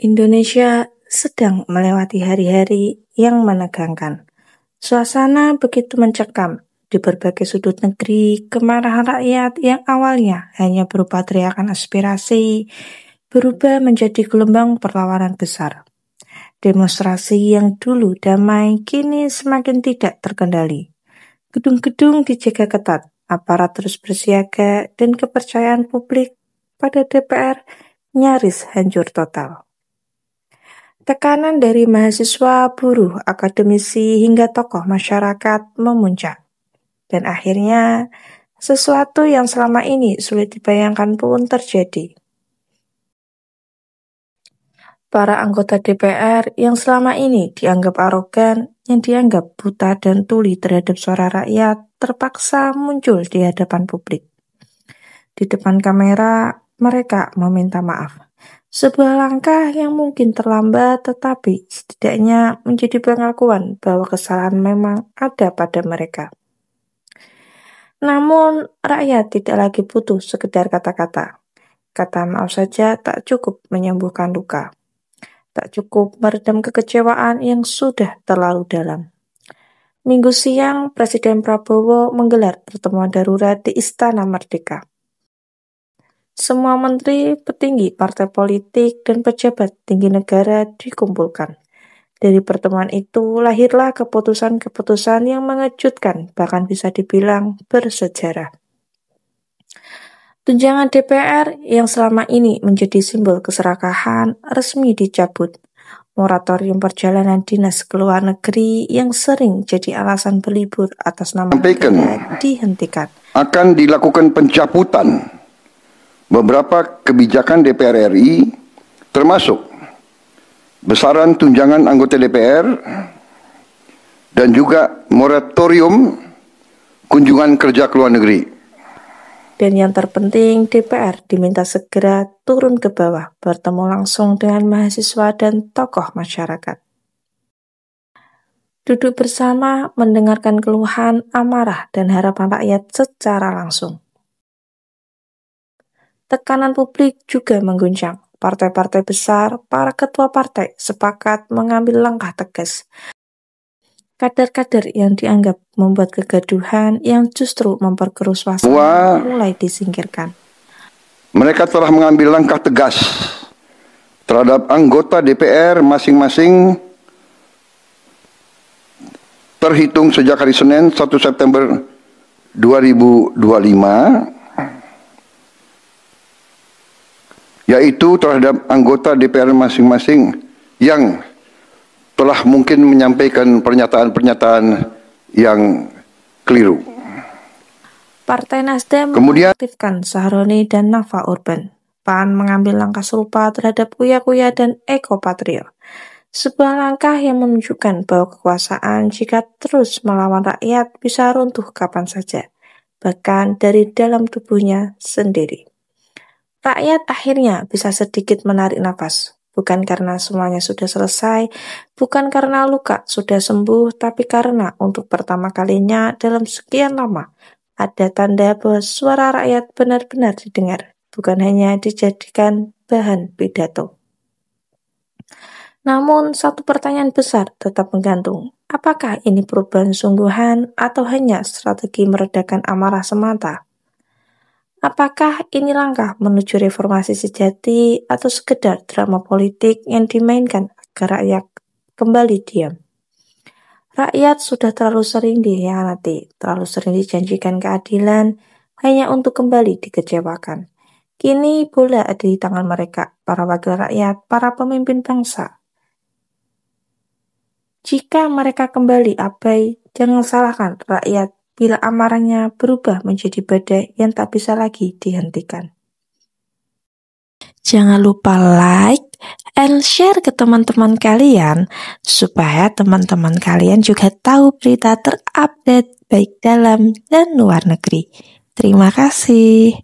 Indonesia sedang melewati hari-hari yang menegangkan. Suasana begitu mencekam di berbagai sudut negeri. Kemarahan rakyat yang awalnya hanya berupa teriakan aspirasi berubah menjadi gelombang perlawanan besar. Demonstrasi yang dulu damai kini semakin tidak terkendali. Gedung-gedung dijaga ketat, aparat terus bersiaga, dan kepercayaan publik pada DPR nyaris hancur total. Tekanan dari mahasiswa, buruh, akademisi, hingga tokoh masyarakat memuncak. Dan akhirnya, sesuatu yang selama ini sulit dibayangkan pun terjadi. Para anggota DPR yang selama ini dianggap arogan, yang dianggap buta dan tuli terhadap suara rakyat, terpaksa muncul di hadapan publik. Di depan kamera, mereka meminta maaf. Sebuah langkah yang mungkin terlambat, tetapi setidaknya menjadi pengakuan bahwa kesalahan memang ada pada mereka. Namun, rakyat tidak lagi butuh sekedar kata-kata. Kata maaf saja tak cukup menyembuhkan luka. Tak cukup meredam kekecewaan yang sudah terlalu dalam. Minggu siang, Presiden Prabowo menggelar pertemuan darurat di Istana Merdeka. Semua menteri, petinggi partai politik, dan pejabat tinggi negara dikumpulkan. Dari pertemuan itu lahirlah keputusan-keputusan yang mengejutkan, bahkan bisa dibilang bersejarah. Tunjangan DPR yang selama ini menjadi simbol keserakahan resmi dicabut. Moratorium perjalanan dinas ke luar negeri yang sering jadi alasan berlibur atas nama negara dihentikan. Akan dilakukan pencabutan beberapa kebijakan DPR RI, termasuk besaran tunjangan anggota DPR dan juga moratorium kunjungan kerja ke luar negeri. Dan yang terpenting, DPR diminta segera turun ke bawah, bertemu langsung dengan mahasiswa dan tokoh masyarakat. Duduk bersama, mendengarkan keluhan, amarah, dan harapan rakyat secara langsung. Tekanan publik juga mengguncang. Partai-partai besar, para ketua partai sepakat mengambil langkah tegas. Kader-kader yang dianggap membuat kegaduhan yang justru memperkeruh suasana mulai disingkirkan. Mereka telah mengambil langkah tegas terhadap anggota DPR masing-masing terhitung sejak hari Senin 1 September 2025, yaitu terhadap anggota DPR masing-masing yang telah mungkin menyampaikan pernyataan-pernyataan yang keliru. Partai Nasdem mengaktifkan Sahroni dan Nafa Urban. PAN mengambil langkah serupa terhadap Uya Kuya dan Eko Patrio. Sebuah langkah yang menunjukkan bahwa kekuasaan jika terus melawan rakyat bisa runtuh kapan saja, bahkan dari dalam tubuhnya sendiri. Rakyat akhirnya bisa sedikit menarik nafas. Bukan karena semuanya sudah selesai, bukan karena luka sudah sembuh, tapi karena untuk pertama kalinya dalam sekian lama, ada tanda bahwa suara rakyat benar-benar didengar, bukan hanya dijadikan bahan pidato. Namun, satu pertanyaan besar tetap menggantung. Apakah ini perubahan sungguhan atau hanya strategi meredakan amarah semata? Apakah ini langkah menuju reformasi sejati atau sekedar drama politik yang dimainkan agar rakyat kembali diam? Rakyat sudah terlalu sering dikhianati, terlalu sering dijanjikan keadilan hanya untuk kembali dikecewakan. Kini bola ada di tangan mereka, para wakil rakyat, para pemimpin bangsa. Jika mereka kembali abai, jangan salahkan rakyat bila amarahnya berubah menjadi badai yang tak bisa lagi dihentikan. Jangan lupa like and share ke teman-teman kalian, supaya teman-teman kalian juga tahu berita terupdate baik dalam dan luar negeri. Terima kasih.